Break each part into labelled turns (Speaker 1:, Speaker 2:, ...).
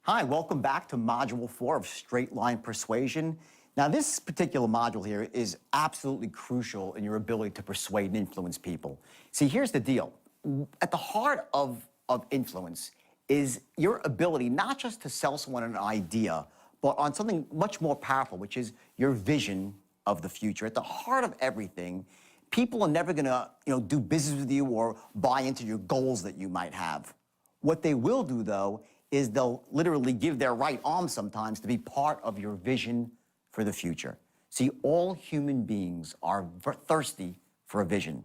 Speaker 1: Hi, welcome back to Module 4 of Straight Line Persuasion. Now, this particular module here is absolutely crucial in your ability to persuade and influence people. See, here's the deal. At the heart of influence is your ability not just to sell someone an idea, but on something much more powerful, which is your vision of the future. At the heart of everything, people are never gonna, do business with you or buy into your goals that you might have. What they will do, though, is they'll literally give their right arm sometimes to be part of your vision for the future. See, all human beings are thirsty for a vision,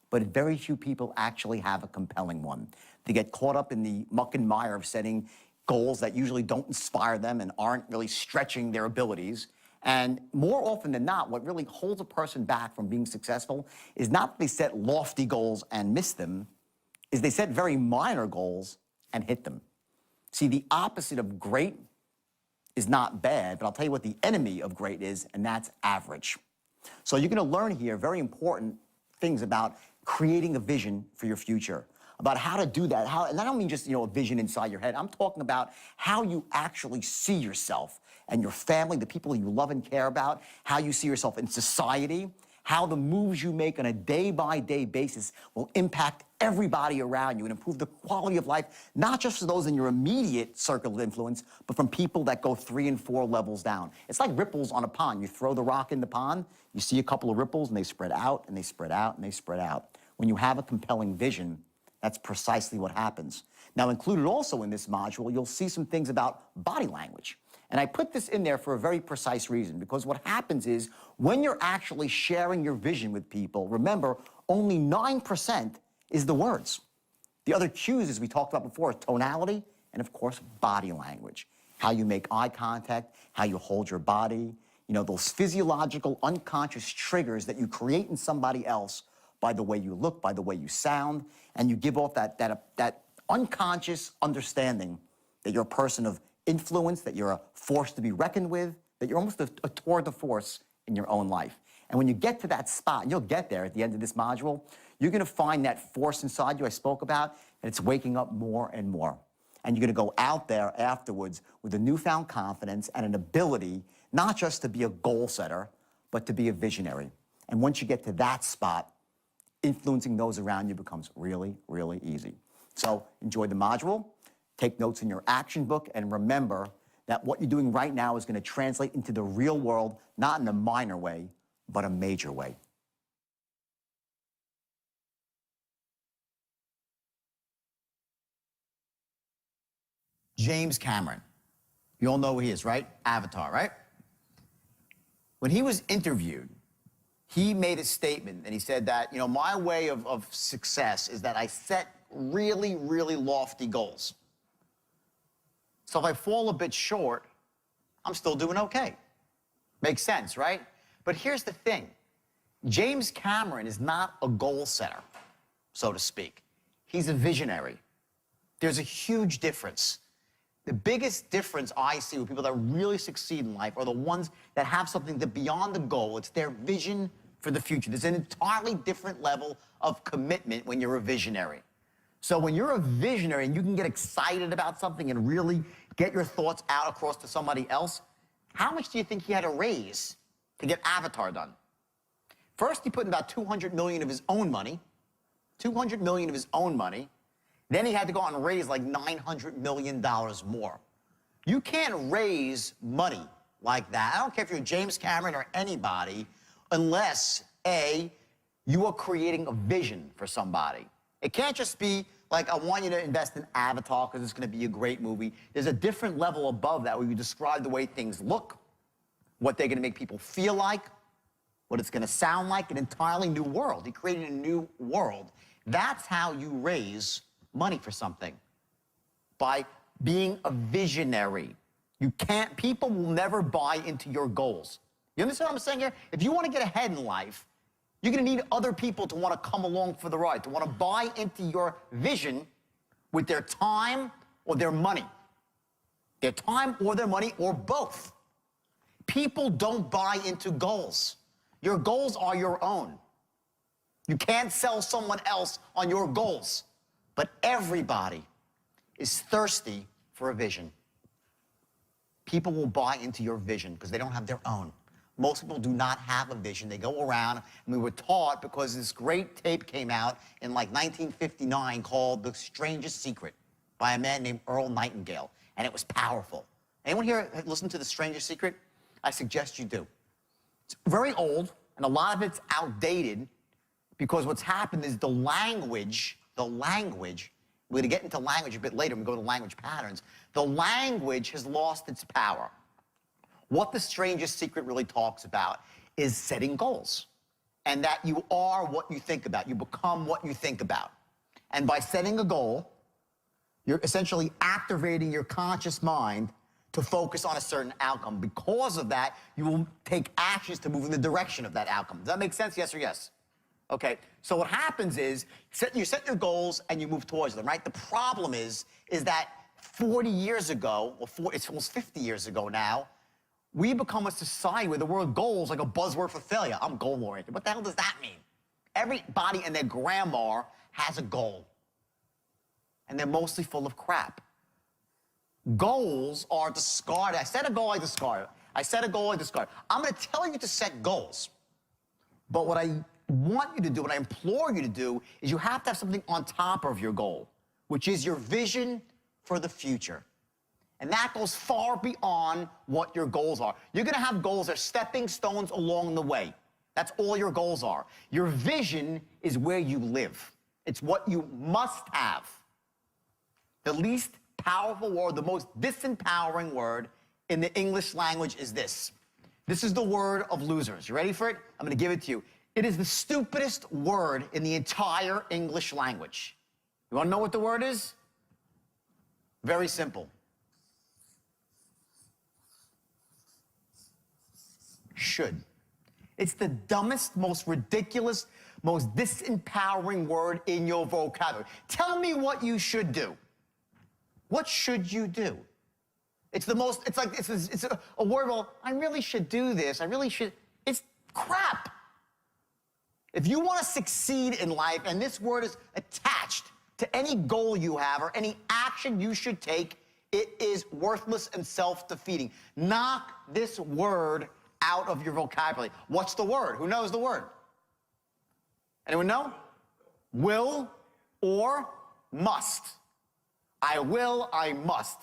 Speaker 1: but very few people actually have a compelling one. They get caught up in the muck and mire of setting goals that usually don't inspire them and aren't really stretching their abilities. And more often than not, what really holds a person back from being successful is not that they set lofty goals and miss them, is they set very minor goals and hit them. See, the opposite of great is not bad, but I'll tell you what the enemy of great is, and that's average. So you're gonna learn here very important things about creating a vision for your future, about how to do that. And I don't mean just, a vision inside your head. I'm talking about how you actually see yourself and your family, the people you love and care about, how you see yourself in society, how the moves you make on a day-by-day basis will impact everybody around you and improve the quality of life, not just for those in your immediate circle of influence, but from people that go 3 and 4 levels down. It's like ripples on a pond. You throw the rock in the pond, you see a couple of ripples, and they spread out, and they spread out, and they spread out. When you have a compelling vision, that's precisely what happens. Now, included also in this module, you'll see some things about body language. And I put this in there for a very precise reason, because what happens is when you're actually sharing your vision with people, remember, only 9% is the words. The other cues, as we talked about before, are tonality and, of course, body language. How you make eye contact, how you hold your body, those physiological, unconscious triggers that you create in somebody else by the way you look, by the way you sound, and you give off that unconscious understanding that you're a person of influence, that you're a force to be reckoned with, that you're almost a tour de force in your own life. And when you get to that spot, and you'll get there at the end of this module, you're gonna find that force inside you I spoke about, and it's waking up more and more. And you're gonna go out there afterwards with a newfound confidence and an ability, not just to be a goal setter, but to be a visionary. And once you get to that spot, influencing those around you becomes really, really easy. So enjoy the module. Take notes in your action book, and remember that what you're doing right now is going to translate into the real world, not in a minor way, but a major way. James Cameron. You all know who he is, right? Avatar, right? When he was interviewed, he made a statement, and he said that, my way of success is that I set really, really lofty goals. So if I fall a bit short, I'm still doing okay. Makes sense, right? But here's the thing. James Cameron is not a goal setter, so to speak. He's a visionary. There's a huge difference. The biggest difference I see with people that really succeed in life are the ones that have something that beyond the goal. It's their vision for the future. There's an entirely different level of commitment when you're a visionary. So when you're a visionary and you can get excited about something and really get your thoughts out across to somebody else, how much do you think he had to raise to get Avatar done? First, he put in about $200 million of his own money, $200 million of his own money. Then he had to go out and raise like $900 million more. You can't raise money like that. I don't care if you're James Cameron or anybody, unless, A, you are creating a vision for somebody. It can't just be like, I want you to invest in Avatar because it's going to be a great movie. There's a different level above that where you describe the way things look, what they're going to make people feel like, what it's going to sound like, an entirely new world. He created a new world. That's how you raise money for something, by being a visionary. People will never buy into your goals. You understand what I'm saying here? If you want to get ahead in life, you're going to need other people to want to come along for the ride, to want to buy into your vision with their time or their money. Their time or their money or both. People don't buy into goals. Your goals are your own. You can't sell someone else on your goals. But everybody is thirsty for a vision. people will buy into your vision because they don't have their own. Most people do not have a vision. They go around, and we were taught because this great tape came out in like 1959 called The Strangest Secret by a man named Earl Nightingale, and it was powerful. Anyone here listen to The Strangest Secret? I suggest you do. It's very old, and a lot of it's outdated because what's happened is the language, we're going to get into language a bit later when we go to language patterns. The language has lost its power. What The Strangest Secret really talks about is setting goals, and that you are what you think about. You become what you think about. And by setting a goal, you're essentially activating your conscious mind to focus on a certain outcome. Because of that, you will take actions to move in the direction of that outcome. Does that make sense? Yes or yes? Okay, so what happens is you set your goals and you move towards them, right? The problem is that 40 years ago, or it's almost 50 years ago now, we become a society where the word goal is like a buzzword for failure. I'm goal-oriented. What the hell does that mean? Everybody and their grandma has a goal, and they're mostly full of crap. Goals are discarded. I set a goal, I discard it. I set a goal, I discard it. I'm going to tell you to set goals, but what I want you to do, what I implore you to do, is you have to have something on top of your goal, which is your vision for the future. And that goes far beyond what your goals are. You're going to have goals that are stepping stones along the way. That's all your goals are. Your vision is where you live. It's what you must have. The least powerful word, the most disempowering word in the English language is this. This is the word of losers. You ready for it? I'm going to give it to you. It is the stupidest word in the entire English language. You want to know what the word is? Very simple. Should. It's the dumbest, most ridiculous, most disempowering word in your vocabulary. Tell me what you should do. What should you do? It's the most, it's like, it's a word, well, I really should do this. I really should. It's crap. If you want to succeed in life, and this word is attached to any goal you have or any action you should take, it is worthless and self-defeating. Knock this word out of your vocabulary. What's the word? Who knows the word? Anyone know? Will or must. I will, I must.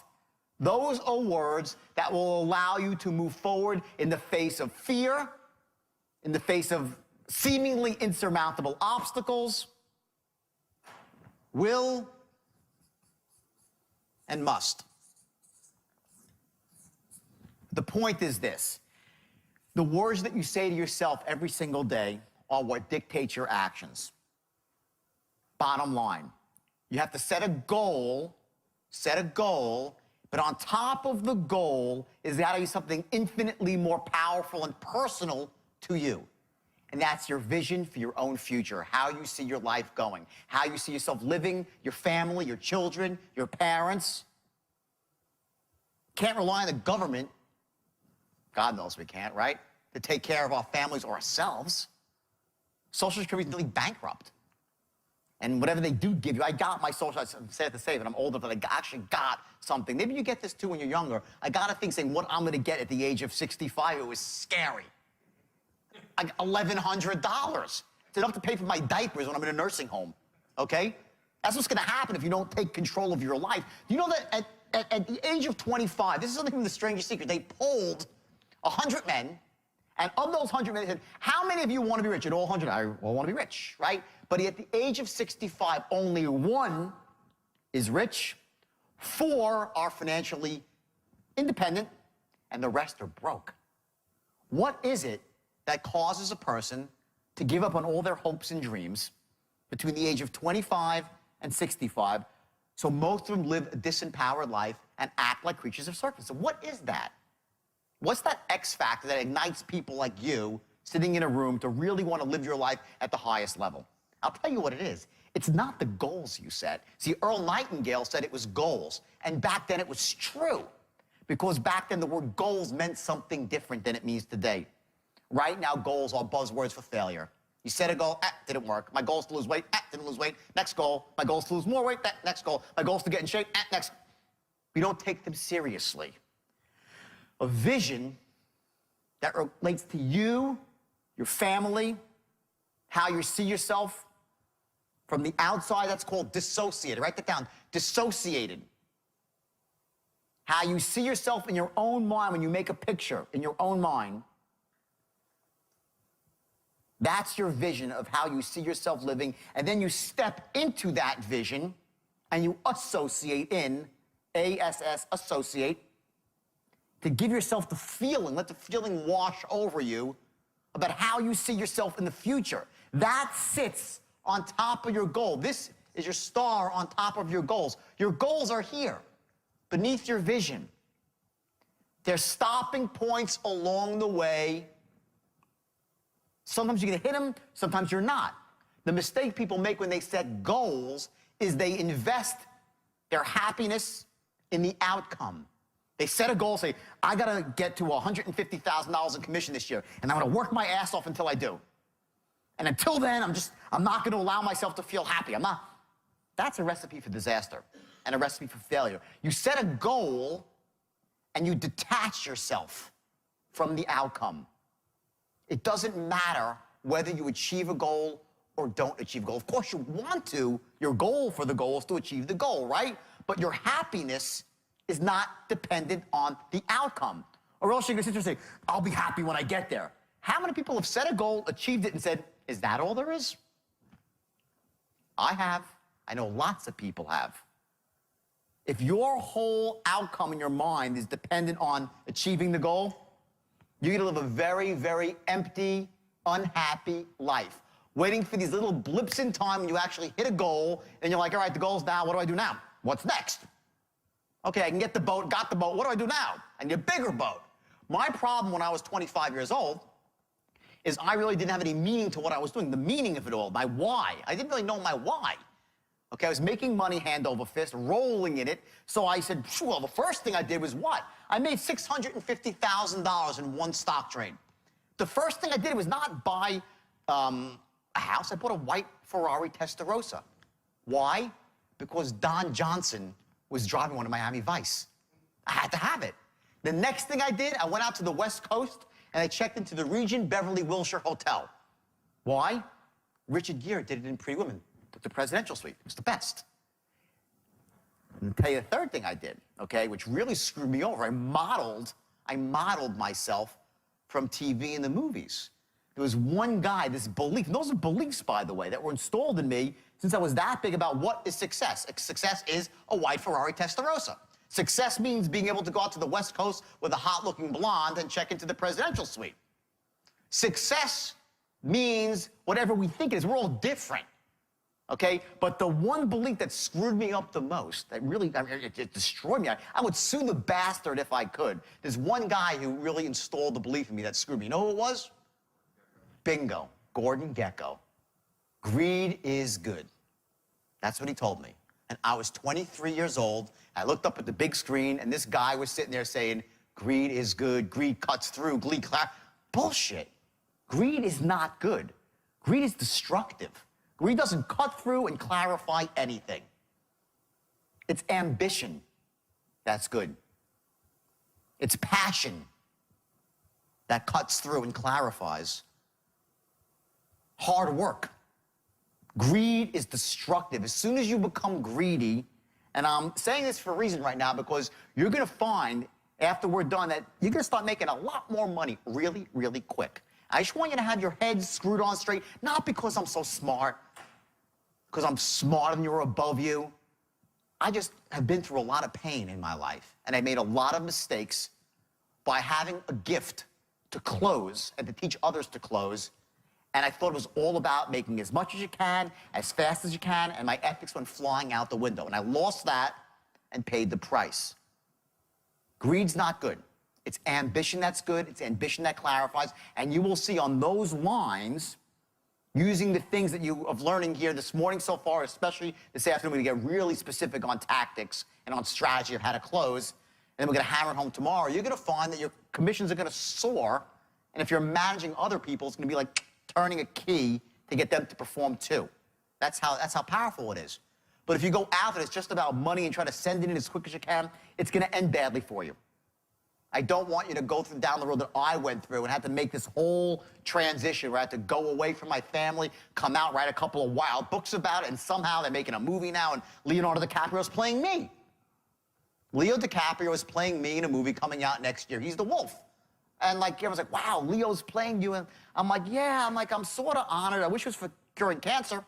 Speaker 1: Those are words that will allow you to move forward in the face of fear, in the face of seemingly insurmountable obstacles. Will and must. The point is this. The words that you say to yourself every single day are what dictates your actions. Bottom line, you have to set a goal, but on top of the goal is got to be something infinitely more powerful and personal to you. And that's your vision for your own future, how you see your life going, how you see yourself living, your family, your children, your parents. Can't rely on the government, God knows we can't, right, to take care of our families or ourselves. Social Security is nearly bankrupt. And whatever they do give you, I got my social, I'm sad to say that I'm older, but I actually got something. Maybe you get this too when you're younger. I got a thing saying what I'm going to get at the age of 65. It was scary. Like $1,100. It's enough to pay for my diapers when I'm in a nursing home, okay? That's what's going to happen if you don't take control of your life. You know that at the age of 25, this is something from The Strangest Secret, they polled 100 men, and of those 100 men, they said, how many of you want to be rich? And all 100, I all want to be rich, right? But at the age of 65, only 1 is rich, 4 are financially independent, and the rest are broke. What is it that causes a person to give up on all their hopes and dreams between the age of 25 and 65, so most of them live a disempowered life and act like creatures of circumstance? So what is that? What's that X factor that ignites people like you sitting in a room to really want to live your life at the highest level? I'll tell you what it is. It's not the goals you set. See, Earl Nightingale said it was goals, and back then it was true, because back then the word goals meant something different than it means today. Right now, goals are buzzwords for failure. You set a goal, didn't work. My goal is to lose weight, didn't lose weight. Next goal, my goal is to lose more weight, next goal. My goal is to get in shape, next. We don't take them seriously. a vision that relates to you, your family, how you see yourself from the outside. That's called dissociated. Write that down. Dissociated. How you see yourself in your own mind when you make a picture in your own mind. That's your vision of how you see yourself living. And then you step into that vision and you associate in, A-S-S, associate, to give yourself the feeling, let the feeling wash over you about how you see yourself in the future. That sits on top of your goal. This is your star on top of your goals. Your goals are here, beneath your vision. They're stopping points along the way. Sometimes you're gonna hit them, sometimes you're not. The mistake people make when they set goals is they invest their happiness in the outcome. They set a goal, say, I gotta get to $150,000 in commission this year, and I'm gonna work my ass off until I do. And until then, I'm not gonna allow myself to feel happy. That's a recipe for disaster and a recipe for failure. You set a goal and you detach yourself from the outcome. It doesn't matter whether you achieve a goal or don't achieve a goal. Of course, you want to. Your goal for the goal is to achieve the goal, right? But your happiness is not dependent on the outcome. Or else you're gonna sit there and say, I'll be happy when I get there. How many people have set a goal, achieved it, and said, is that all there is? I have. I know lots of people have. If your whole outcome in your mind is dependent on achieving the goal, you're gonna live a very, very empty, unhappy life, waiting for these little blips in time when you actually hit a goal, and you're like, all right, the goal's now, what do I do now? What's next? Okay, I can get the boat, got the boat, what do I do now? I need a bigger boat. My problem when I was 25 years old is I really didn't have any meaning to what I was doing, the meaning of it all, my why. I didn't really know my why. Okay, I was making money hand over fist, rolling in it, so I said, well, the first thing I did was what? I made $650,000 in one stock trade. The first thing I did was not buy a house, I bought a white Ferrari Testarossa. Why? Because Don Johnson was driving one in Miami Vice. I had to have it. The next thing I did, I went out to the West Coast and I checked into the Regent Beverly Wilshire Hotel. Why? Richard Gere did it in Pretty Woman, the presidential suite. It was the best. And I'll tell you the third thing I did, okay, which really screwed me over. I modeled myself from TV and the movies. There was one guy, this belief, and those are beliefs, by the way, that were installed in me since I was that big about what is success. Success is a white Ferrari Testarossa. Success means being able to go out to the West Coast with a hot-looking blonde and check into the presidential suite. Success means whatever we think it is. We're all different, okay? But the one belief that screwed me up the most, that really, it destroyed me. I would sue the bastard if I could. There's one guy who really installed the belief in me that screwed me. You know who it was? Bingo, Gordon Gekko. Greed is good. That's what he told me. And I was 23 years old. I looked up at the big screen, and this guy was sitting there saying, greed is good, greed cuts through, bullshit. Greed is not good. Greed is destructive. Greed doesn't cut through and clarify anything. It's ambition that's good. It's passion that cuts through and clarifies. Hard work. Greed is destructive. As soon as you become greedy, and I'm saying this for a reason right now because you're gonna find after we're done that you're gonna start making a lot more money really, really quick. I just want you to have your head screwed on straight, not because I'm so smart, because I'm smarter than you or above you. I just have been through a lot of pain in my life, and I made a lot of mistakes by having a gift to close and to teach others to close. And I thought it was all about making as much as you can, as fast as you can, and my ethics went flying out the window. And I lost that and paid the price. Greed's not good. It's ambition that's good. It's ambition that clarifies. And you will see on those lines, using the things that you have learning here this morning so far, especially this afternoon, we're going to get really specific on tactics and on strategy of how to close. And then we're going to hammer it home tomorrow. You're going to find that your commissions are going to soar. And if you're managing other people, it's going to be like turning a key to get them to perform too. That's how powerful it is. But if you go out and it's just about money and try to send it in as quick as you can, it's going to end badly for you. I don't want you to go down the road that I went through and had to make this whole transition where I had to go away from my family, come out, write a couple of wild books about it, and somehow they're making a movie now, and Leonardo DiCaprio's playing me. Leo DiCaprio is playing me in a movie coming out next year. He's the wolf. And like, everyone's like, wow, Leo's playing you. And I'm like, yeah, I'm sort of honored. I wish it was for curing cancer.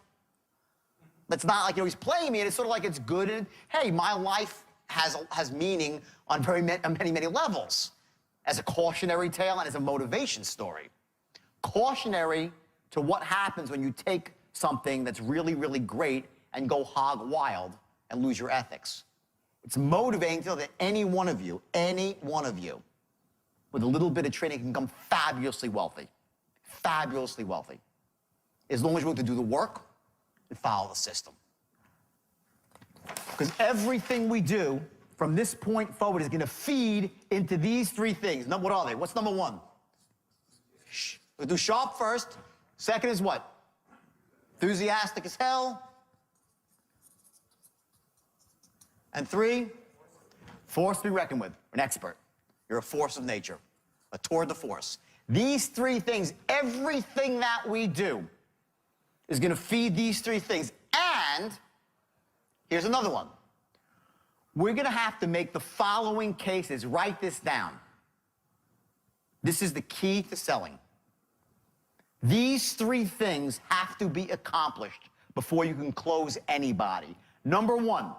Speaker 1: It's not like, he's playing me, and it's sort of like it's good. And hey, my life has meaning on many levels, as a cautionary tale and as a motivation story. Cautionary to what happens when you take something that's really, really great and go hog wild and lose your ethics. It's motivating to know that any one of you, with a little bit of training can become fabulously wealthy. Fabulously wealthy. As long as you're willing to do the work and follow the system. Because everything we do from this point forward is going to feed into these three things. What are they? What's number one? We'll do sharp first. Second is what? Enthusiastic as hell. And three, force to be reckoned with. An expert. You're a force of nature. A tour de force. These three things, everything that we do is going to feed these three things. And here's another one. We're going to have to make the following cases. Write this down. This is the key to selling. These three things have to be accomplished before you can close anybody. Number one,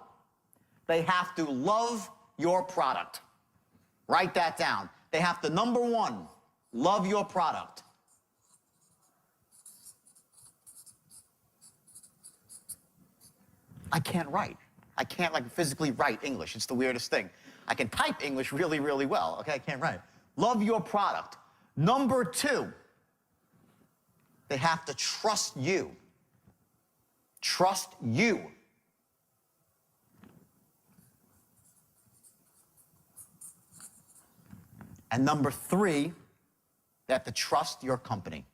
Speaker 1: they have to love your product. Write that down. They have to, number one, love your product. I can't write. I can't physically write English. It's the weirdest thing. I can type English really, really well. Okay, I can't write. Love your product. Number two, they have to trust you. Trust you. And number three, they have to trust your company.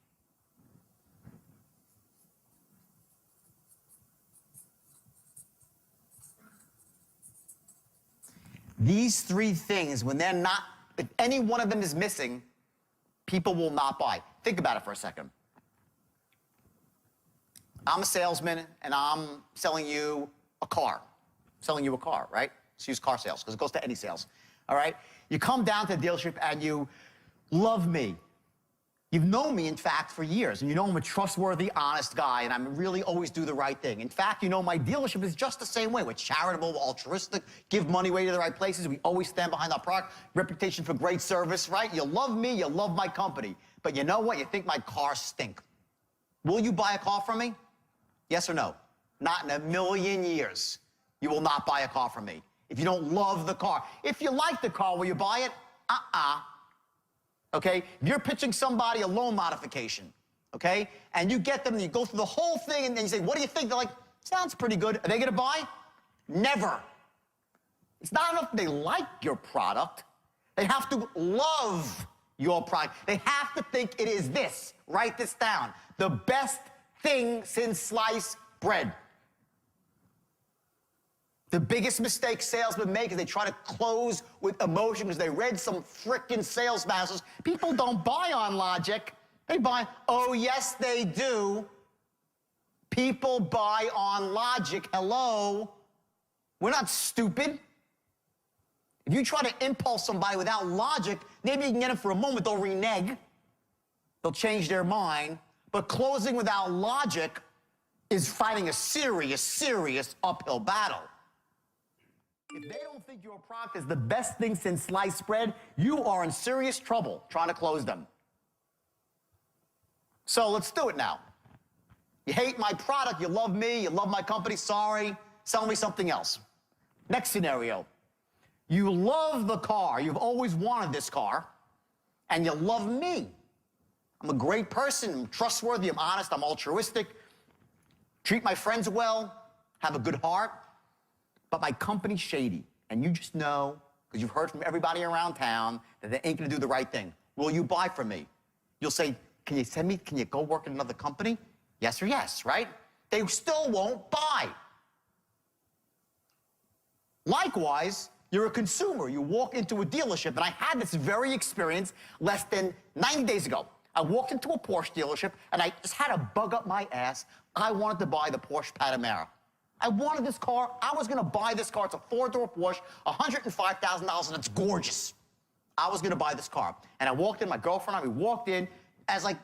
Speaker 1: These three things, when they're not, if any one of them is missing, people will not buy. Think about it for a second. I'm a salesman, and I'm selling you a car. Right? Let's use car sales, because it goes to any sales. All right? You come down to the dealership, and you love me. You've known me, in fact, for years, and you know I'm a trustworthy, honest guy, and I really always do the right thing. In fact, you know my dealership is just the same way. We're charitable, we're altruistic, give money away to the right places. We always stand behind our product, reputation for great service, right? You love me, you love my company. But you know what? You think my cars stink. Will you buy a car from me? Yes or no? Not in a million years. You will not buy a car from me if you don't love the car. If you like the car, will you buy it? Okay? If you're pitching somebody a loan modification, okay, and you get them and you go through the whole thing and then you say, what do you think? They're like, sounds pretty good. Are they going to buy? Never. It's not enough they like your product. They have to love your product. They have to think it is this. Write this down. The best thing since sliced bread. The biggest mistake salesmen make is they try to close with emotion because they read some frickin' sales masters. People don't buy on logic. They buy, oh, yes, they do. People buy on logic. Hello? We're not stupid. If you try to impulse somebody without logic, maybe you can get them for a moment. They'll renege. They'll change their mind. But closing without logic is fighting a serious uphill battle. If they don't think your product is the best thing since sliced bread, you are in serious trouble trying to close them. So let's do it now. You hate my product, you love me, you love my company, sorry, sell me something else. Next scenario. You love the car, you've always wanted this car, and you love me. I'm a great person, I'm trustworthy, I'm honest, I'm altruistic, treat my friends well, have a good heart. But my company's shady, and you just know, because you've heard from everybody around town, that they ain't gonna do the right thing. Will you buy from me? You'll say, can you go work in another company? Yes or yes, right? They still won't buy. Likewise, You're a consumer. You walk into a dealership, and I had this very experience less than 90 days ago. I walked into a Porsche dealership, and I just had a bug up my ass. I wanted to buy the Porsche Panamera. I wanted this car. I was going to buy this car. It's a four-door Porsche, $105,000, and it's gorgeous. I was going to buy this car. And I walked in, my girlfriend and I, we walked in as, like,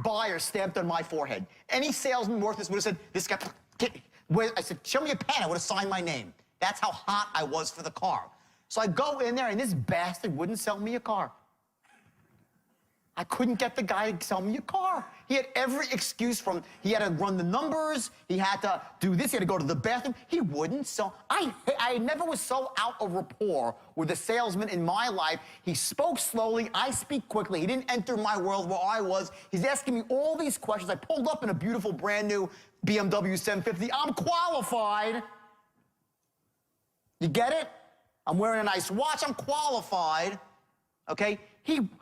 Speaker 1: buyer stamped on my forehead. Any salesman worth this would have said, this guy, I said, show me a pen. I would have signed my name. That's how hot I was for the car. So I go in there, and this bastard wouldn't sell me a car. I couldn't get the guy to sell me a car. He had every excuse from, he had to run the numbers, he had to do this, he had to go to the bathroom. He wouldn't sell. I never was so out of rapport with a salesman in my life. He spoke slowly, I speak quickly. He didn't enter my world where I was. He's asking me all these questions. I pulled up in a beautiful brand new BMW 750. I'm qualified. You get it? I'm wearing a nice watch, I'm qualified. Okay?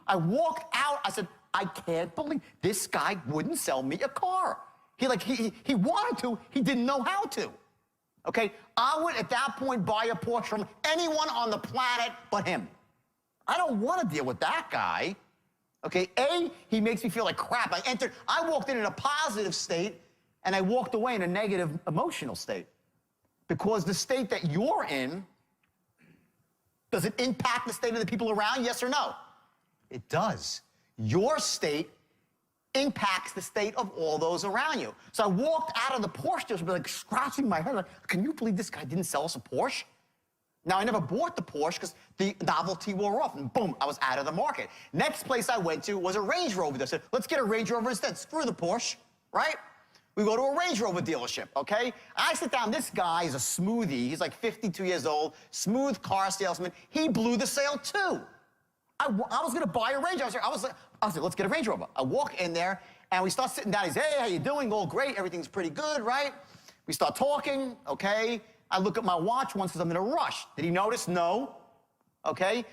Speaker 1: I walked out, I said, I can't believe this guy wouldn't sell me a car. He wanted to, he didn't know how to. Okay? I would, at that point, buy a Porsche from anyone on the planet but him. I don't want to deal with that guy. Okay? A, he makes me feel like crap. I walked in a positive state, and I walked away in a negative emotional state. Because the state that you're in, does it impact the state of the people around you, yes or no? It does. Your state impacts the state of all those around you. So I walked out of the Porsche dealership, like scratching my head, like, can you believe this guy didn't sell us a Porsche? Now, I never bought the Porsche because the novelty wore off, and boom, I was out of the market. Next place I went to was a Range Rover. I said, let's get a Range Rover instead. Screw the Porsche, right? We go to a Range Rover dealership, okay? I sit down, this guy is a smoothie. He's like 52 years old, smooth car salesman. He blew the sale too. I was gonna buy a Range Rover. I was like, let's get a Range Rover. I walk in there, and we start sitting down. He's, hey, how you doing? All great, everything's pretty good, right? We start talking, okay? I look at my watch once because I'm in a rush. Did he notice? No, okay? He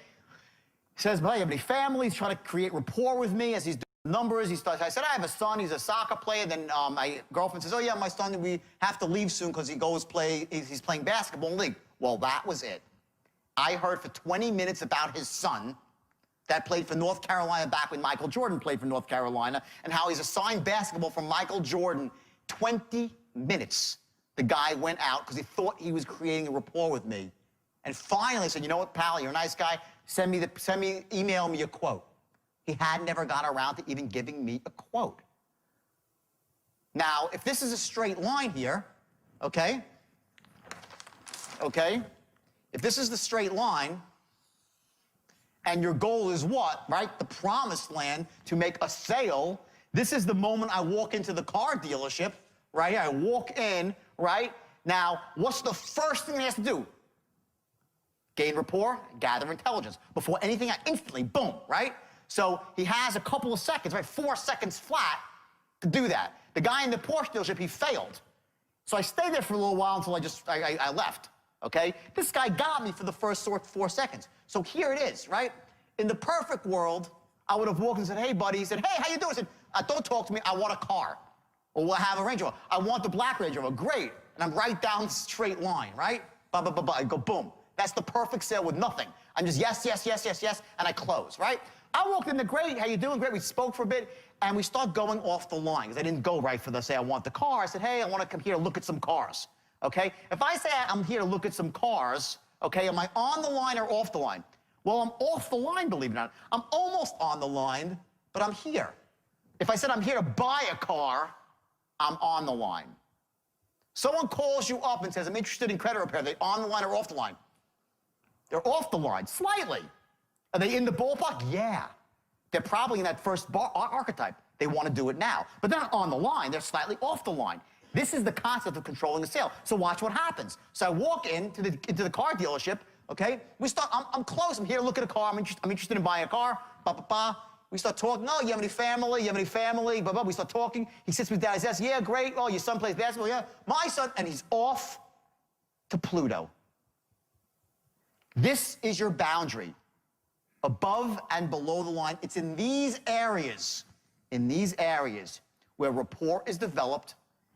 Speaker 1: says, well, you have any family? He's trying to create rapport with me as he's doing numbers. I said, I have a son, he's a soccer player. Then my girlfriend says, oh yeah, my son, we have to leave soon because he's playing basketball in the league. Well, that was it. I heard for 20 minutes about his son that played for North Carolina back when Michael Jordan played for North Carolina, and how he's assigned basketball from Michael Jordan. 20 minutes. The guy went out because he thought he was creating a rapport with me. And finally said, you know what, pal, you're a nice guy. Email me a quote. He had never got around to even giving me a quote. Now, if this is a straight line here, okay? If this is the straight line, and your goal is what, right? The promised land, to make a sale. This is the moment I walk into the car dealership, right? I walk in, right? Now, what's the first thing he has to do? Gain rapport, gather intelligence. Before anything, I instantly, boom, right? So he has a couple of seconds, right? 4 seconds flat to do that. The guy in the Porsche dealership, he failed. So I stayed there for a little while until I left, okay? This guy got me for the first 4 seconds. So here it is, right? In the perfect world, I would have walked and said, hey, buddy. He said, hey, how you doing? I said, don't talk to me. I want a car. Or we'll have a Range Rover. I want the black Range Rover. Great. And I'm right down the straight line, right? I go, boom. That's the perfect sale with nothing. I'm just yes, yes, yes, yes, yes, and I close, right? I walked in there, great, how you doing? Great, we spoke for a bit, and we start going off the line, because I didn't go right for the say I want the car. I said, hey, I want to come here to look at some cars, okay? If I say I'm here to look at some cars, okay, am I on the line or off the line? Well, I'm off the line, believe it or not. I'm almost on the line, but I'm here. If I said I'm here to buy a car, I'm on the line. Someone calls you up and says, I'm interested in credit repair. Are they on the line or off the line? They're off the line, slightly. Are they in the ballpark? Yeah. They're probably in that first archetype. They want to do it now. But they're not on the line. They're slightly off the line. This is the concept of controlling a sale. So watch what happens. So I walk into the car dealership, okay? I'm close. I'm here to look at a car. I'm interested in buying a car. We start talking. Oh, you have any family? You have any family? We start talking. He sits me down. He says, yeah, great. Oh, your son plays basketball? Yeah. My son. And he's off to Pluto. This is your boundary. Above and below the line. It's in these areas, where rapport is developed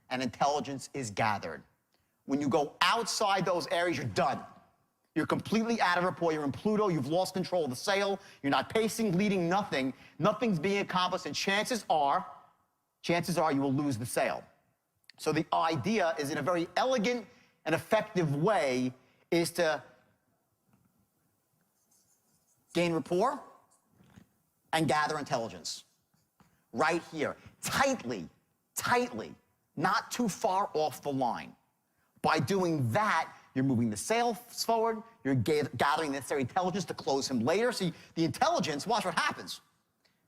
Speaker 1: and intelligence is gathered. When you go outside those areas, you're done. You're completely out of rapport. You're in Pluto. You've lost control of the sale. You're not pacing, leading, nothing. Nothing's being accomplished, and chances are you will lose the sale. So the idea is, in a very elegant and effective way, is to gain rapport and gather intelligence. Right here. Tightly, not too far off the line. By doing that, you're moving the sales forward, you're gathering the necessary intelligence to close him later. See, the intelligence, watch what happens.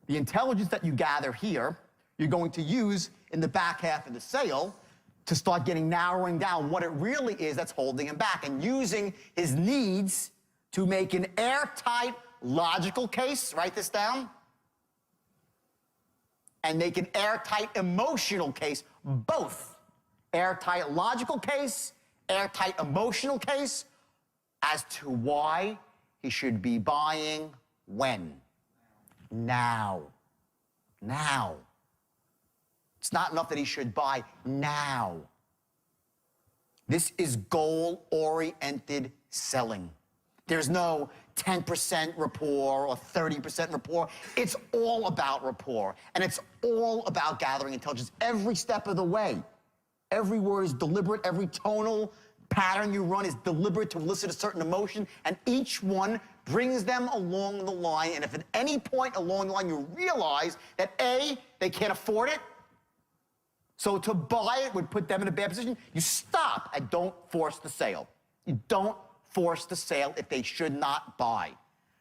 Speaker 1: The intelligence that you gather here, you're going to use in the back half of the sale to start narrowing down what it really is that's holding him back, and using his needs to make an airtight, logical case, write this down, and make an airtight emotional case, both. Airtight logical case, airtight emotional case, as to why he should be buying when? Now. Now. It's not enough that he should buy now. This is goal-oriented selling. There's no 10% rapport or 30% rapport. It's all about rapport, and it's all about gathering intelligence every step of the way. Every word is deliberate. Every tonal pattern you run is deliberate to elicit a certain emotion, and each one brings them along the line. And if at any point along the line you realize that A, they can't afford it, so to buy it would put them in a bad position, you stop and don't force the sale. You don't force the sale if they should not buy.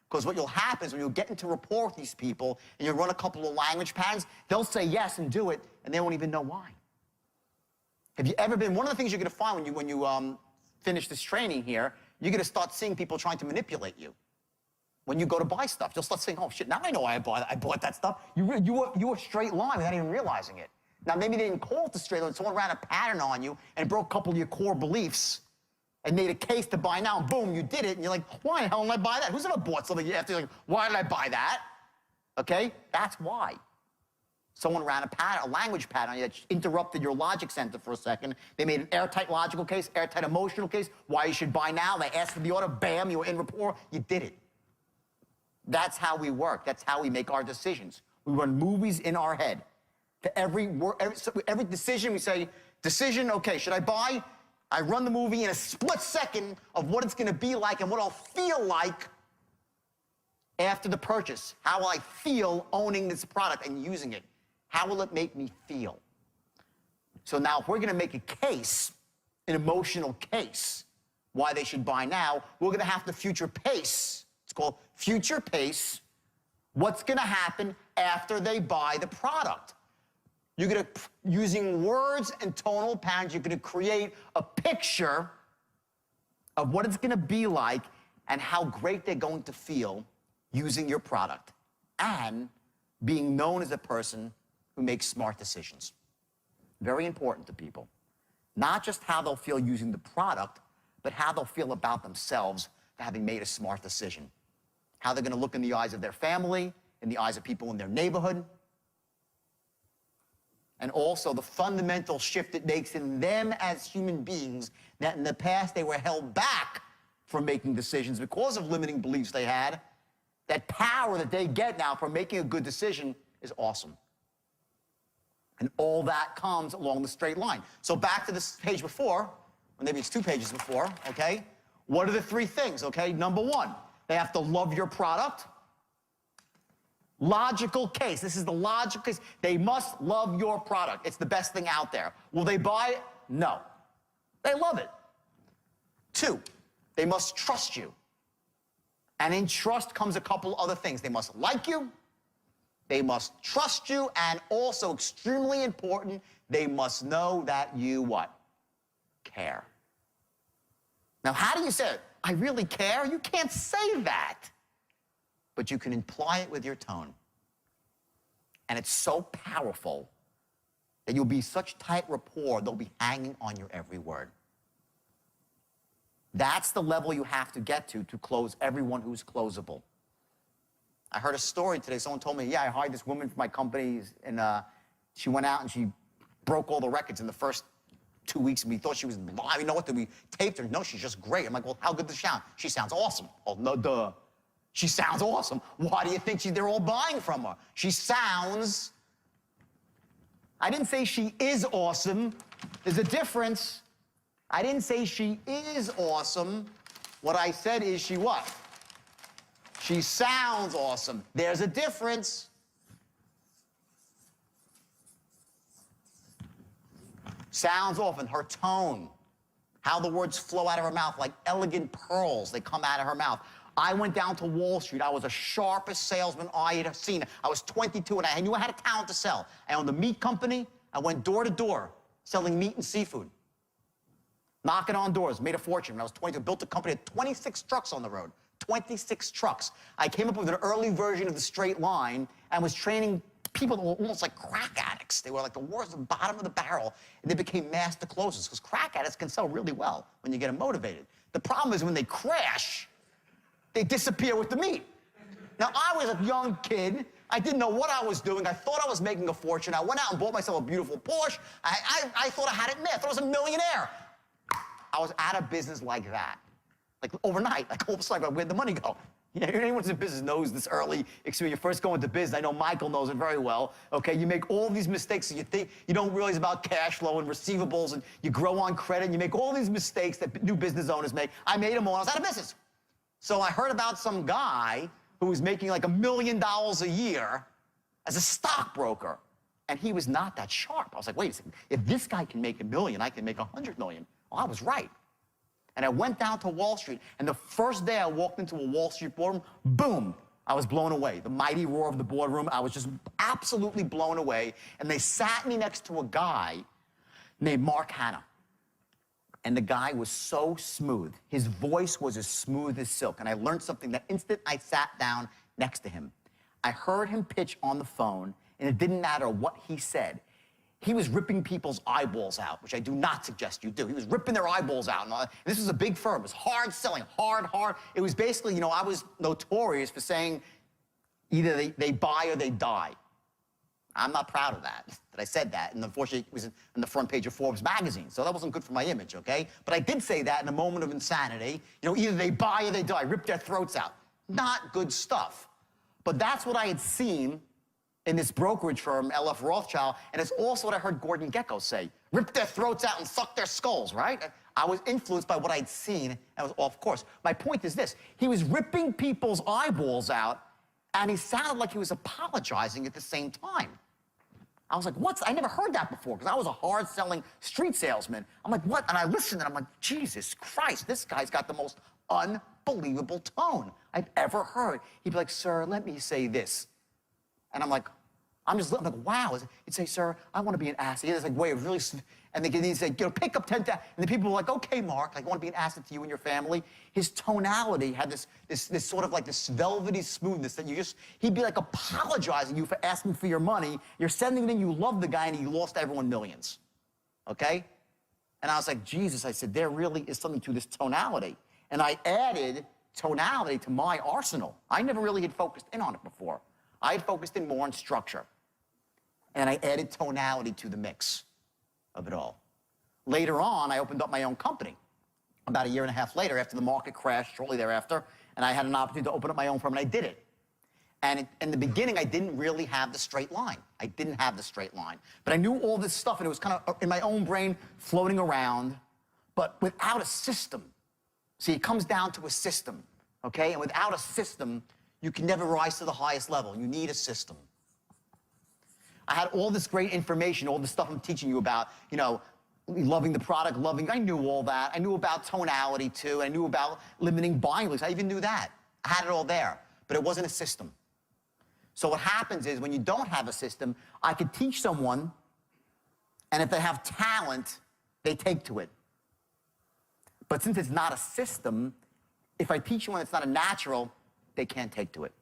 Speaker 1: Because what will happen is, when you get into rapport with these people and you run a couple of language patterns, they'll say yes and do it, and they won't even know why. Have you ever been, one of the things you're going to find when you finish this training here, you're going to start seeing people trying to manipulate you. When you go to buy stuff, you'll start saying, oh shit, now I know why I bought that stuff. You were straight line without even realizing it. Now, maybe they didn't call it the straight line, someone ran a pattern on you and broke a couple of your core beliefs and made a case to buy now, and boom, you did it, and you're like, why the hell did I buy that? Who's ever bought something after you're like, why did I buy that? Okay, that's why. Someone ran a language pattern on you that interrupted your logic center for a second. They made an airtight logical case, airtight emotional case, why you should buy now. They asked for the order, bam, you were in rapport, you did it. That's how we work. That's how we make our decisions. We run movies in our head. To every decision, we say, decision, okay, should I buy? I run the movie in a split second of what it's going to be like and what I'll feel like after the purchase. How will I feel owning this product and using it? How will it make me feel? So now, if we're going to make a case, an emotional case, why they should buy now, we're going to have to future pace. It's called future pace. What's going to happen after they buy the product? You're going to, using words and tonal patterns, you're going to create a picture of what it's going to be like and how great they're going to feel using your product and being known as a person who makes smart decisions. Very important to people. Not just how they'll feel using the product, but how they'll feel about themselves for having made a smart decision. How they're going to look in the eyes of their family, in the eyes of people in their neighborhood, and also the fundamental shift it makes in them as human beings, that in the past they were held back from making decisions because of limiting beliefs they had. That power that they get now from making a good decision is awesome. And all that comes along the straight line. So back to this page before, or maybe it's 2 pages before, okay? What are the 3 things, okay? Number 1, they have to love your product. Logical case. This is the logical case. They must love your product. It's the best thing out there. Will they buy it? No. They love it. 2, they must trust you. And in trust comes a couple other things. They must like you. They must trust you. And also, extremely important, they must know that you what? Care. Now, how do you say it? I really care? You can't say that. But you can imply it with your tone. And it's so powerful that you'll be such tight rapport, they'll be hanging on your every word. That's the level you have to get to close everyone who's closable. I heard a story today. Someone told me, yeah, I hired this woman for my company, and she went out and she broke all the records in the first 2 weeks and we thought she was live. You know what? We taped her. No, she's just great. I'm like, well, how good does she sound? She sounds awesome. Oh, no, duh. She sounds awesome. Why do you think they're all buying from her? She sounds... I didn't say she is awesome. There's a difference. I didn't say she is awesome. What I said is she what? She sounds awesome. There's a difference. Sounds often, her tone, how the words flow out of her mouth like elegant pearls. They come out of her mouth. I went down to Wall Street. I was the sharpest salesman I had seen. I was 22 and I knew I had a talent to sell. I owned a meat company. I went door to door selling meat and seafood. Knocking on doors, made a fortune. When I was 22, built a company with 26 trucks on the road. 26 trucks. I came up with an early version of the straight line and was training people that were almost like crack addicts. They were like the worst, the bottom of the barrel, and they became master closers because crack addicts can sell really well when you get them motivated. The problem is when they crash, they disappear with the meat. Now, I was a young kid. I didn't know what I was doing. I thought I was making a fortune. I went out and bought myself a beautiful Porsche. I thought I had it made. I thought I was a millionaire. I was out of business like that. Like overnight, like all of a sudden, where'd the money go? Yeah, anyone who's in business knows this early experience. When you first go into business, I know Michael knows it very well, okay? You make all these mistakes, and you think you don't realize about cash flow and receivables, and you grow on credit, and you make all these mistakes that new business owners make. I made them all. I was out of business. So I heard about some guy who was making like $1 million a year as a stockbroker, and he was not that sharp. I was like, wait a second. If this guy can make $1 million, I can make $100 million. Well, I was right. And I went down to Wall Street, and the first day I walked into a Wall Street boardroom, boom, I was blown away. The mighty roar of the boardroom, I was just absolutely blown away. And they sat me next to a guy named Mark Hanna. And the guy was so smooth. His voice was as smooth as silk. And I learned something that instant I sat down next to him. I heard him pitch on the phone, and it didn't matter what he said. He was ripping people's eyeballs out, which I do not suggest you do. He was ripping their eyeballs out. And this was a big firm. It was hard selling, hard. It was basically, you know, I was notorious for saying either they buy or they die. I'm not proud of that I said that. And unfortunately, it was on the front page of Forbes magazine. So that wasn't good for my image, okay? But I did say that in a moment of insanity. You know, either they buy or they die. Rip their throats out. Not good stuff. But that's what I had seen in this brokerage firm, LF Rothschild, and it's also what I heard Gordon Gekko say. Rip their throats out and suck their skulls, right? I was influenced by what I'd seen, and I was off course. My point is this. He was ripping people's eyeballs out, and he sounded like he was apologizing at the same time. I was like, what? I never heard that before, because I was a hard-selling street salesman. I'm like, what? And I listened, and I'm like, Jesus Christ, this guy's got the most unbelievable tone I've ever heard. He'd be like, sir, let me say this. And I'm like, I'm like, wow. He'd say, sir, I want to be an asset. He has like way of really, and he'd say, you know, pick up 10,000. And the people were like, okay, Mark, like, I want to be an asset to you and your family. His tonality had this sort of like this velvety smoothness that he'd be like apologizing you for asking for your money. You're sending it in, you love the guy, and he lost everyone millions. Okay? And I was like, Jesus, I said, there really is something to this tonality. And I added tonality to my arsenal. I never really had focused in on it before. I had focused in more on structure. And I added tonality to the mix of it all. Later on, I opened up my own company. About a year and a half later, after the market crashed shortly thereafter, and I had an opportunity to open up my own firm, and I did it. And in the beginning, I didn't really have the straight line. I didn't have the straight line. But I knew all this stuff, and it was kind of in my own brain floating around, but without a system. See, it comes down to a system, okay? And without a system, you can never rise to the highest level. You need a system. I had all this great information, all the stuff I'm teaching you about, you know, loving the product, I knew all that. I knew about tonality, too. I knew about limiting buying lists. I even knew that. I had it all there, but it wasn't a system. So what happens is when you don't have a system, I could teach someone, and if they have talent, they take to it. But since it's not a system, if I teach you when it's not a natural, they can't take to it.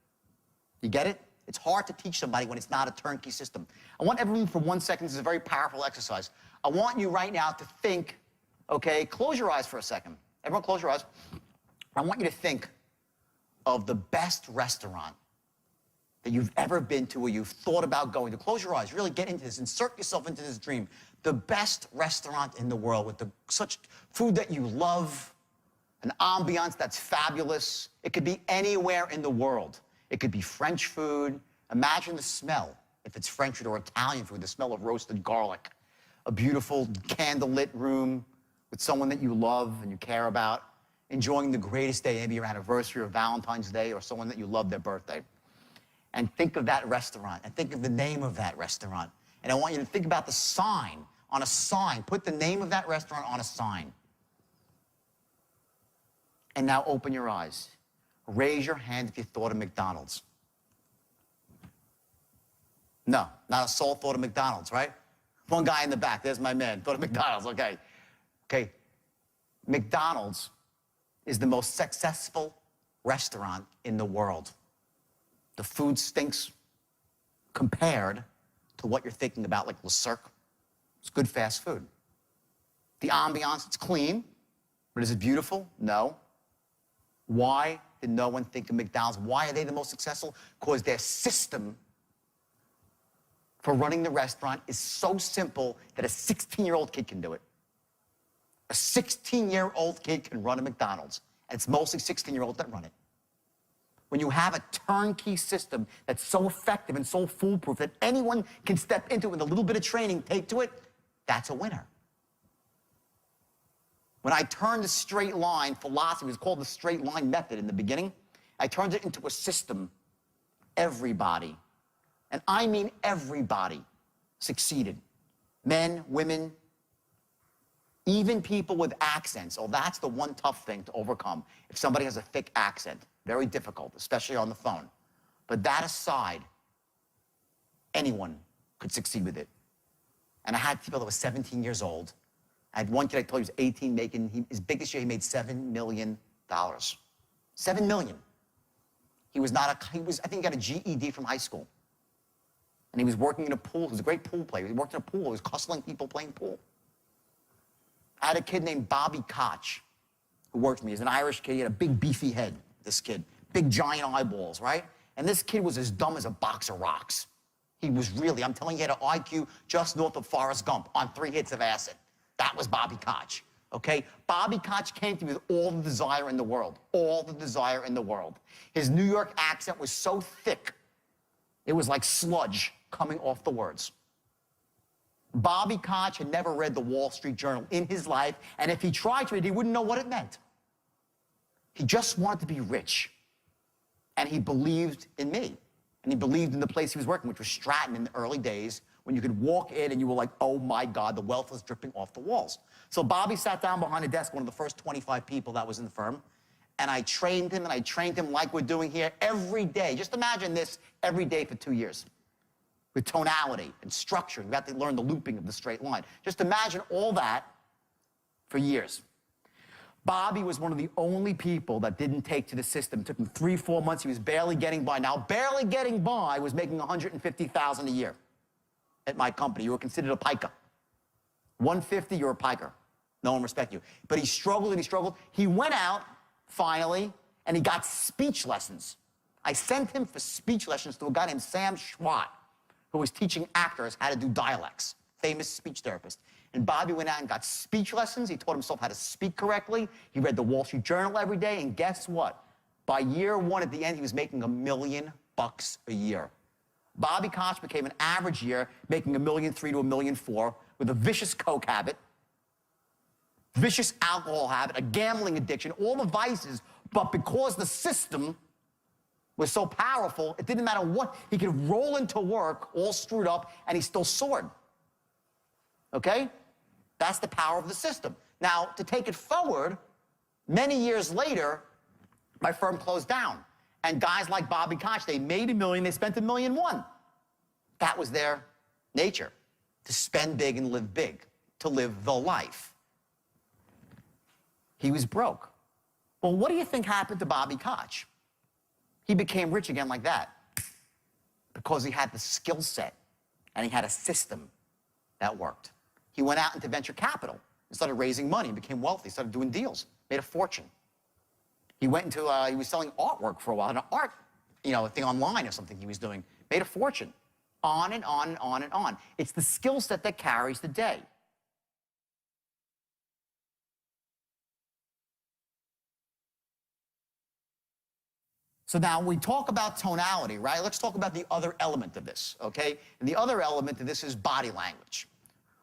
Speaker 1: You get it? It's hard to teach somebody when it's not a turnkey system. I want everyone for 1 second, this is a very powerful exercise. I want you right now to think, okay, close your eyes for a second. Everyone close your eyes. I want you to think of the best restaurant that you've ever been to or you've thought about going to. Close your eyes, really get into this, insert yourself into this dream. The best restaurant in the world with such food that you love, an ambiance that's fabulous. It could be anywhere in the world. It could be French food. Imagine the smell, if it's French food or Italian food, the smell of roasted garlic. A beautiful candlelit room with someone that you love and you care about, enjoying the greatest day, maybe your anniversary or Valentine's Day, or someone that you love their birthday. And think of that restaurant, and think of the name of that restaurant. And I want you to think about the sign, on a sign. Put the name of that restaurant on a sign. And now open your eyes. Raise your hand if you thought of McDonald's. No, not a soul thought of McDonald's, right? One guy in the back, there's my man, thought of McDonald's, okay. Okay, McDonald's is the most successful restaurant in the world. The food stinks compared to what you're thinking about, like Le Cirque. It's good fast food. The ambiance, it's clean, but is it beautiful? No. Why did no one think of McDonald's? Why are they the most successful? Because their system for running the restaurant is so simple that a 16-year-old kid can do it. A 16-year-old kid can run a McDonald's, and it's mostly 16-year-olds that run it. When you have a turnkey system that's so effective and so foolproof that anyone can step into it with a little bit of training, take to it, that's a winner. When I turned the straight line philosophy, it was called the straight line method in the beginning, I turned it into a system. Everybody, and I mean everybody, succeeded. Men, women, even people with accents. Oh, that's the one tough thing to overcome. If somebody has a thick accent, very difficult, especially on the phone. But that aside, anyone could succeed with it. And I had people that were 17 years old. I had one kid I told you was 18, his biggest year he made $7 million. $7 million. I think he got a GED from high school. And he was working in a pool. He was a great pool player. He worked in a pool. He was hustling people playing pool. I had a kid named Bobby Koch who worked for me. He's an Irish kid. He had a big, beefy head, this kid. Big, giant eyeballs, right? And this kid was as dumb as a box of rocks. He was really, I'm telling you, he had an IQ just north of Forrest Gump on 3 hits of acid. That was Bobby Koch, okay? Bobby Koch came to me with all the desire in the world, all the desire in the world. His New York accent was so thick, it was like sludge coming off the words. Bobby Koch had never read the Wall Street Journal in his life, and if he tried to read it, he wouldn't know what it meant. He just wanted to be rich, and he believed in me, and he believed in the place he was working, which was Stratton in the early days, when you could walk in and you were like, oh my God, the wealth was dripping off the walls. So Bobby sat down behind a desk, one of the first 25 people that was in the firm, and I trained him like we're doing here every day. Just imagine this every day for 2 years. With tonality and structure. We got to learn the looping of the straight line. Just imagine all that for years. Bobby was one of the only people that didn't take to the system. It took him 3-4 months. He was barely getting by. Now, barely getting by was making $150,000 a year at my company. You were considered a piker. 150, you're a piker. No one respect you. But he struggled and he struggled. He went out, finally, and he got speech lessons. I sent him for speech lessons to a guy named Sam Schwat, who was teaching actors how to do dialects, famous speech therapist. And Bobby went out and got speech lessons. He taught himself how to speak correctly. He read the Wall Street Journal every day, and guess what? By year one, at the end, he was making $1 million a year. Bobby Koch became an average year, making $1.3 million to $1.4 million, with a vicious coke habit, vicious alcohol habit, a gambling addiction, all the vices, but because the system was so powerful, it didn't matter what, he could roll into work all screwed up and he still soared. Okay? That's the power of the system. Now, to take it forward, many years later, my firm closed down. And guys like Bobby Koch, they made $1 million, they spent $1.1 million. That was their nature, to spend big and live big, to live the life. He was broke. Well, what do you think happened to Bobby Koch? He became rich again like that because he had the skill set and he had a system that worked. He went out into venture capital and started raising money and became wealthy, started doing deals, made a fortune. He went into, he was selling artwork for a while, an art a thing online or something he was doing. Made a fortune. On and on and on and on. It's the skill set that carries the day. So now we talk about tonality, right? Let's talk about the other element of this, okay? And the other element of this is body language.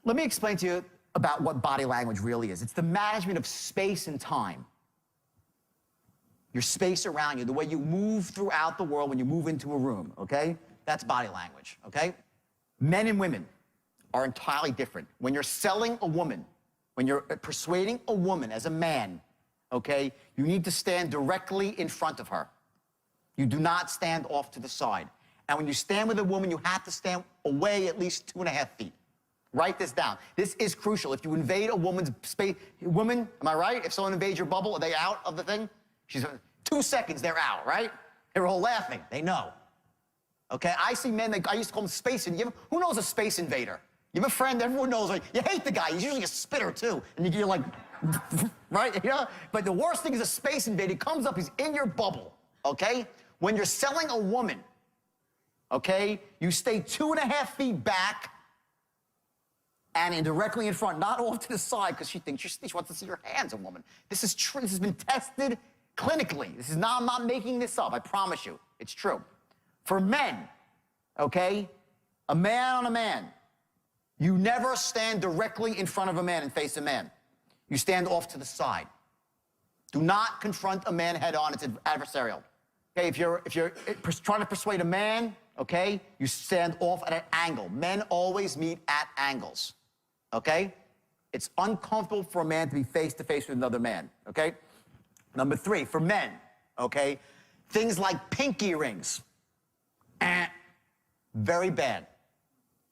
Speaker 1: Let me explain to you about what body language really is. It's the management of space and time. Your space around you, the way you move throughout the world when you move into a room, okay? That's body language, okay? Men and women are entirely different. When you're selling a woman, when you're persuading a woman as a man, okay, you need to stand directly in front of her. You do not stand off to the side. And when you stand with a woman, you have to stand away at least 2.5 feet. Write this down. This is crucial. If you invade a woman's space, woman, am I right? If someone invades your bubble, are they out of the thing? She's 2 seconds, they're out, right? They're all laughing. They know. Okay, I see men, I used to call them space invaders. Who knows a space invader? You have a friend, everyone knows, like, you hate the guy, he's usually a spitter too. And you're like, right? But the worst thing is a space invader. He comes up, he's in your bubble, okay? When you're selling a woman, okay, you stay 2.5 feet back and directly in front, not off to the side, because she thinks she wants to see your hands, a woman. This is true. This has been tested clinically. This is not, I'm not making this up. I promise you. It's true. For men, okay, a man on a man, you never stand directly in front of a man and face a man. You stand off to the side. Do not confront a man head on. It's adversarial. Okay, if you're trying to persuade a man, okay, you stand off at an angle. Men always meet at angles, okay? It's uncomfortable for a man to be face-to-face with another man, okay? Number 3, for men, okay, things like pinky rings, very bad.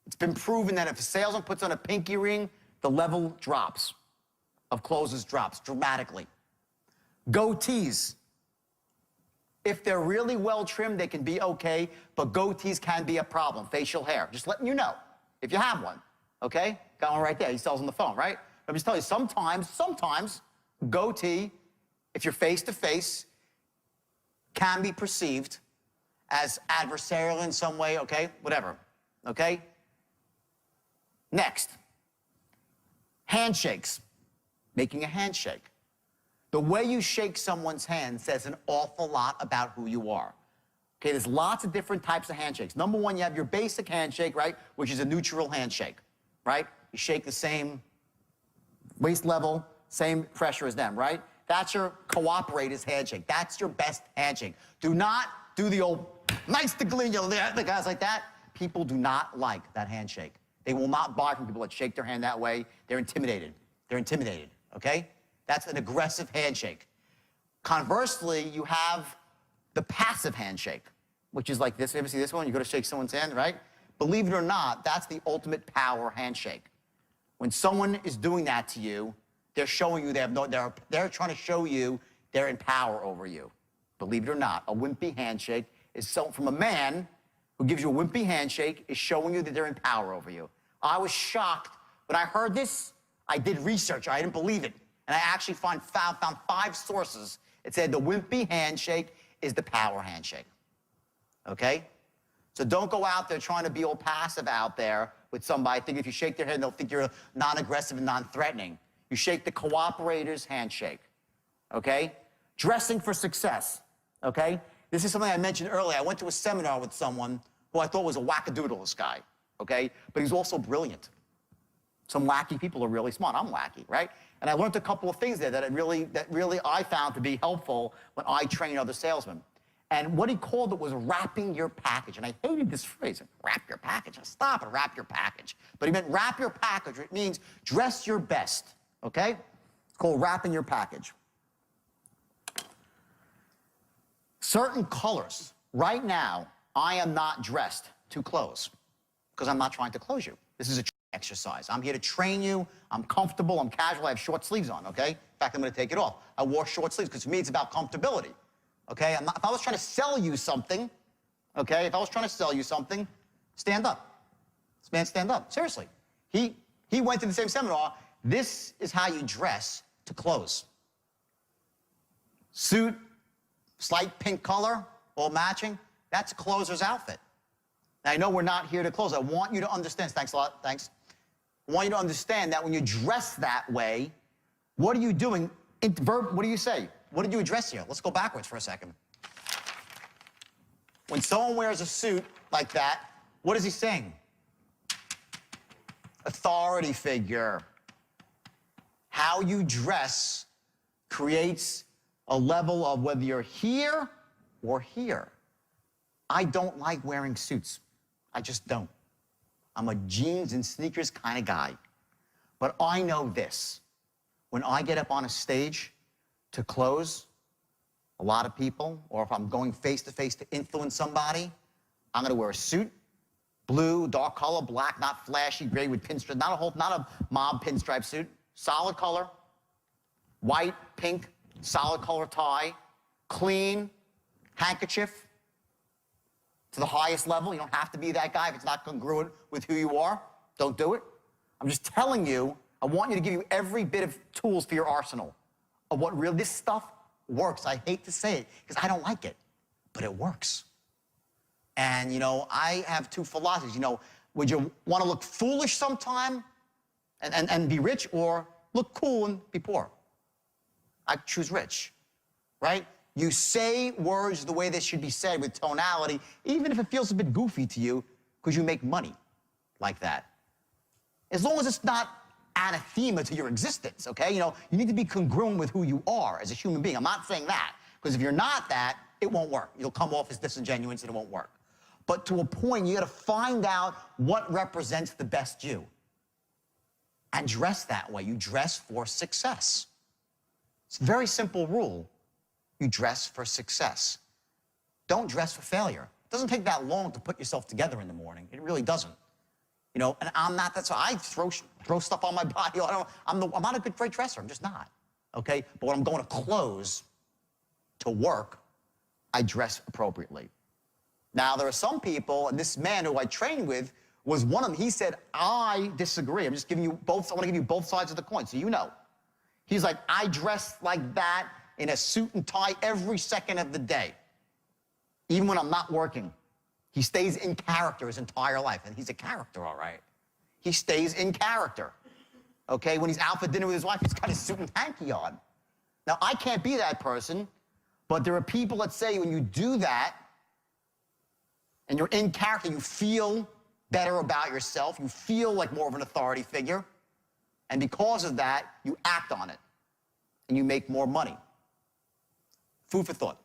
Speaker 1: It's been proven that if a salesman puts on a pinky ring, the level drops of closes drops dramatically. Goatees. If they're really well trimmed, they can be okay, but goatees can be a problem. Facial hair. Just letting you know, if you have one, okay? Got one right there. He sells on the phone, right? I'm just telling you, sometimes goatee, if you're face-to-face, can be perceived as adversarial in some way, okay? Whatever, okay? Next, handshakes. Making a handshake. The way you shake someone's hand says an awful lot about who you are. Okay, there's lots of different types of handshakes. Number 1, you have your basic handshake, right, which is a neutral handshake, right? You shake the same waist level, same pressure as them, right? That's your cooperator's handshake. That's your best handshake. Do not do the old nice to glean, the guys like that. People do not like that handshake. They will not buy from people that shake their hand that way. They're intimidated. They're intimidated, okay? That's an aggressive handshake. Conversely, you have the passive handshake, which is like this. You ever see this one? You go to shake someone's hand, right? Believe it or not, that's the ultimate power handshake. When someone is doing that to you, they're showing you they're trying to show you they're in power over you. Believe it or not, a wimpy handshake is from a man who gives you a wimpy handshake is showing you that they're in power over you. I was shocked when I heard this. I did research. I didn't believe it. And I actually found 5 sources. It said the wimpy handshake is the power handshake, okay? So don't go out there trying to be all passive out there with somebody. I think if you shake their hand, they'll think you're non-aggressive and non-threatening. You shake the cooperator's handshake, okay? Dressing for success, okay? This is something I mentioned earlier. I went to a seminar with someone who I thought was a wackadoodle, this guy, okay? But he's also brilliant. Some wacky people are really smart. I'm wacky, right? And I learned a couple of things there that really I found to be helpful when I train other salesmen. And what he called it was wrapping your package. And I hated this phrase, wrap your package. Stop and wrap your package. But he meant wrap your package. It means dress your best, okay? It's called wrapping your package. Certain colors. Right now, I am not dressed to close because I'm not trying to close you. This is a exercise. I'm here to train you. I'm comfortable. I'm casual. I have short sleeves on, okay? In fact, I'm going to take it off. I wore short sleeves because for me, it's about comfortability, okay? If I was trying to sell you something, okay, if I was trying to sell you something, stand up. This man, stand up. Seriously. He went to the same seminar. This is how you dress to close. Suit, slight pink color, all matching. That's a closer's outfit. Now, I know we're not here to close. I want you to understand. Thanks a lot. Thanks. I want you to understand that when you dress that way, what are you doing? What do you say? What did you address here? Let's go backwards for a second. When someone wears a suit like that, what is he saying? Authority figure. How you dress creates a level of whether you're here or here. I don't like wearing suits. I just don't. I'm a jeans and sneakers kind of guy. But I know this. When I get up on a stage to close a lot of people, or if I'm going face-to-face to influence somebody, I'm going to wear a suit, blue, dark color, black, not flashy, gray with pinstripes, not a mob pinstripe suit, solid color, white, pink, solid color tie, clean, handkerchief to the highest level. You don't have to be that guy if it's not congruent with who you are. Don't do it. I'm just telling you, I want you to give you every bit of tools for your arsenal of what really, this stuff works. I hate to say it because I don't like it, but it works. And, I have two philosophies. Would you want to look foolish sometime and be rich, or look cool and be poor? I choose rich, right? You say words the way they should be said with tonality, even if it feels a bit goofy to you, because you make money like that. As long as it's not anathema to your existence, okay? You need to be congruent with who you are as a human being. I'm not saying that, because if you're not that, it won't work. You'll come off as disingenuous and it won't work. But to a point, you got to find out what represents the best you and dress that way. You dress for success. It's a very simple rule. You dress for success. Don't dress for failure. It doesn't take that long to put yourself together in the morning. It really doesn't. And I'm not that, so I throw stuff on my body. I'm not a great dresser. I'm just not, okay? But when I'm going to close to work, I dress appropriately. Now, there are some people, and this man who I trained with was one of them. He said, I disagree. I'm just giving you both, I want to give you both sides of the coin, so you know. He's like, I dress like that in a suit and tie every second of the day, even when I'm not working. He stays in character his entire life, and he's a character, all right. He stays in character, okay? When he's out for dinner with his wife, he's got his suit and hanky on. Now, I can't be that person, but there are people that say when you do that, and you're in character, you feel better about yourself, you feel like more of an authority figure, and because of that, you act on it, and you make more money. Food for thought.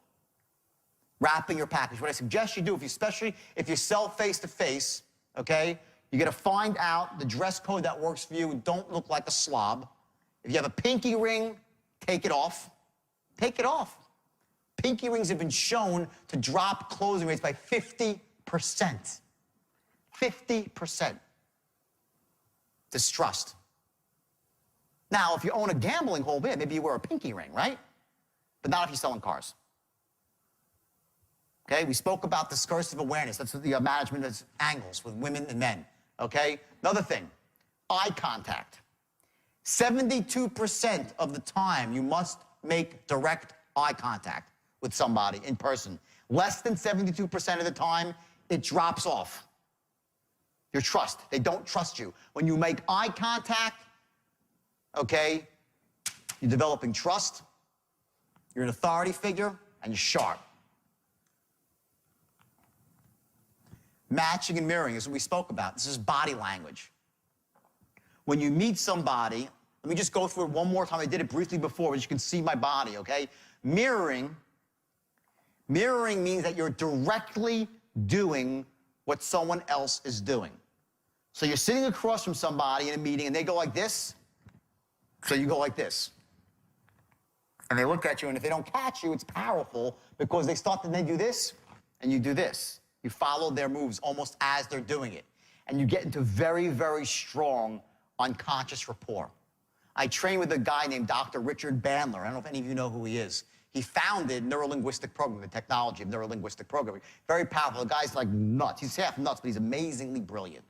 Speaker 1: Wrapping your package. What I suggest you do, especially if you sell face-to-face, okay, you got to find out the dress code that works for you and don't look like a slob. If you have a pinky ring, take it off. Take it off. Pinky rings have been shown to drop closing rates by 50%. 50%. Distrust. Now, if you own a gambling hall, maybe you wear a pinky ring, right? But not if you're selling cars. Okay, we spoke about discursive awareness. That's the management of angles with women and men. Okay, another thing, eye contact. 72% of the time you must make direct eye contact with somebody in person. Less than 72% of the time, it drops off. Your trust, they don't trust you. When you make eye contact, okay, you're developing trust, you're an authority figure, and you're sharp. Matching and mirroring is what we spoke about. This is body language. When you meet somebody, let me just go through it one more time. I did it briefly before, but you can see my body, okay? Mirroring means that you're directly doing what someone else is doing. So you're sitting across from somebody in a meeting, and they go like this, so you go like this. And they look at you, and if they don't catch you, it's powerful because they start to then do this, and you do this. You follow their moves almost as they're doing it. And you get into very, very strong unconscious rapport. I trained with a guy named Dr. Richard Bandler. I don't know if any of you know who he is. He founded neurolinguistic programming, the technology of neurolinguistic programming. Very powerful. The guy's like nuts. He's half nuts, but he's amazingly brilliant.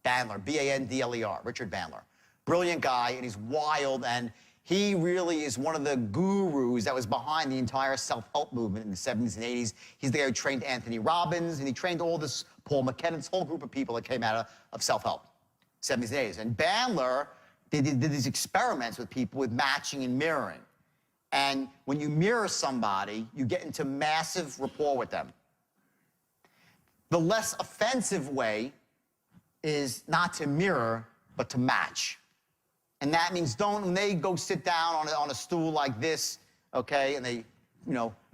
Speaker 1: Bandler, B-A-N-D-L-E-R, Richard Bandler. Brilliant guy, and he's wild, and He really is one of the gurus that was behind the entire self-help movement in the 70s and 80s. He's the guy who trained Anthony Robbins, and he trained all this Paul McKenna, this whole group of people that came out of self-help, 70s and 80s. And Bandler did these experiments with people with matching and mirroring. And when you mirror somebody, you get into massive rapport with them. The less offensive way is not to mirror, but to match. And that means when they go sit down on a stool like this, okay, and they,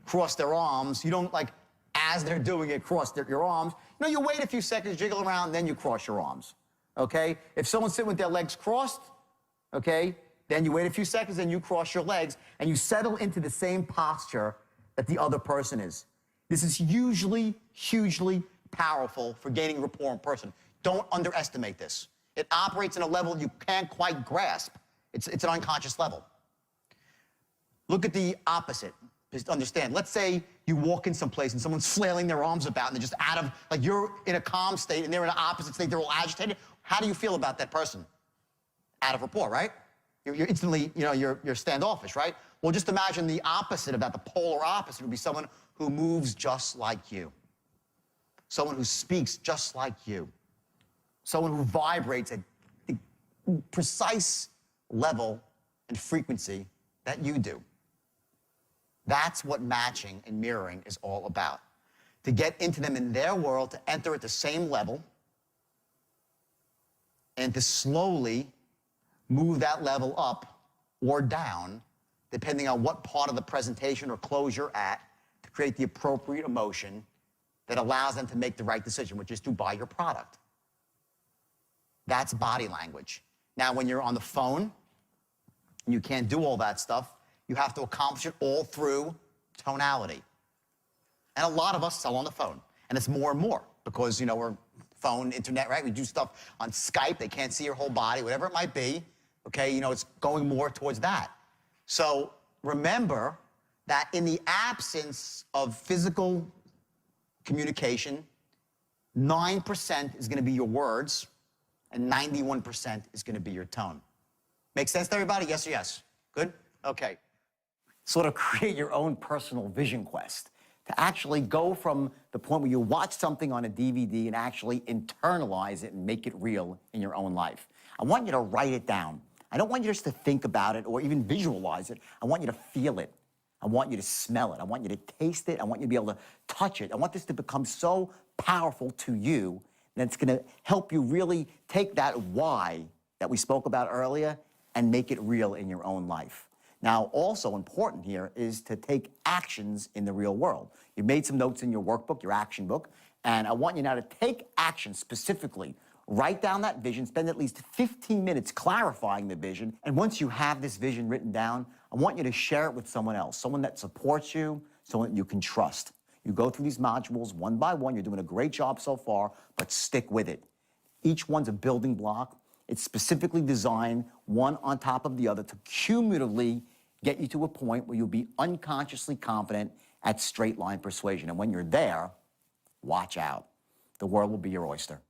Speaker 1: cross their arms, you don't, like, as they're doing it, cross your arms. You wait a few seconds, jiggle around, then you cross your arms, okay? If someone's sitting with their legs crossed, okay, then you wait a few seconds, and you cross your legs, and you settle into the same posture that the other person is. This is usually hugely powerful for gaining rapport in person. Don't underestimate this. It operates in a level you can't quite grasp. It's an unconscious level. Look at the opposite. Just understand. Let's say you walk in someplace and someone's flailing their arms about and they're just out of, like, you're in a calm state and they're in an opposite state, they're all agitated. How do you feel about that person? Out of rapport, right? You're instantly, you're standoffish, right? Well, just imagine the opposite of that. The polar opposite would be someone who moves just like you. Someone who speaks just like you. Someone who vibrates at the precise level and frequency that you do. That's what matching and mirroring is all about. To get into them in their world, to enter at the same level, and to slowly move that level up or down, depending on what part of the presentation or close you're at, to create the appropriate emotion that allows them to make the right decision, which is to buy your product. That's body language. Now, when you're on the phone, and you can't do all that stuff, you have to accomplish it all through tonality. And a lot of us sell on the phone. And it's more and more because, we're phone, internet, right? We do stuff on Skype. They can't see your whole body, whatever it might be. Okay, it's going more towards that. So remember that in the absence of physical communication, 9% is going to be your words, and 91% is going to be your tone. Make sense to everybody? Yes or yes? Good? Okay. Sort of create your own personal vision quest to actually go from the point where you watch something on a DVD and actually internalize it and make it real in your own life. I want you to write it down. I don't want you just to think about it or even visualize it. I want you to feel it. I want you to smell it. I want you to taste it. I want you to be able to touch it. I want this to become so powerful to you that it's going to help you really take that why that we spoke about earlier and make it real in your own life. Now, also important here is to take actions in the real world. You made some notes in your workbook, your action book, and I want you now to take action specifically. Write down that vision, spend at least 15 minutes clarifying the vision, and once you have this vision written down, I want you to share it with someone else, someone that supports you, someone that you can trust. You go through these modules one by one. You're doing a great job so far, but stick with it. Each one's a building block. It's specifically designed, one on top of the other, to cumulatively get you to a point where you'll be unconsciously confident at straight line persuasion. And when you're there, watch out. The world will be your oyster.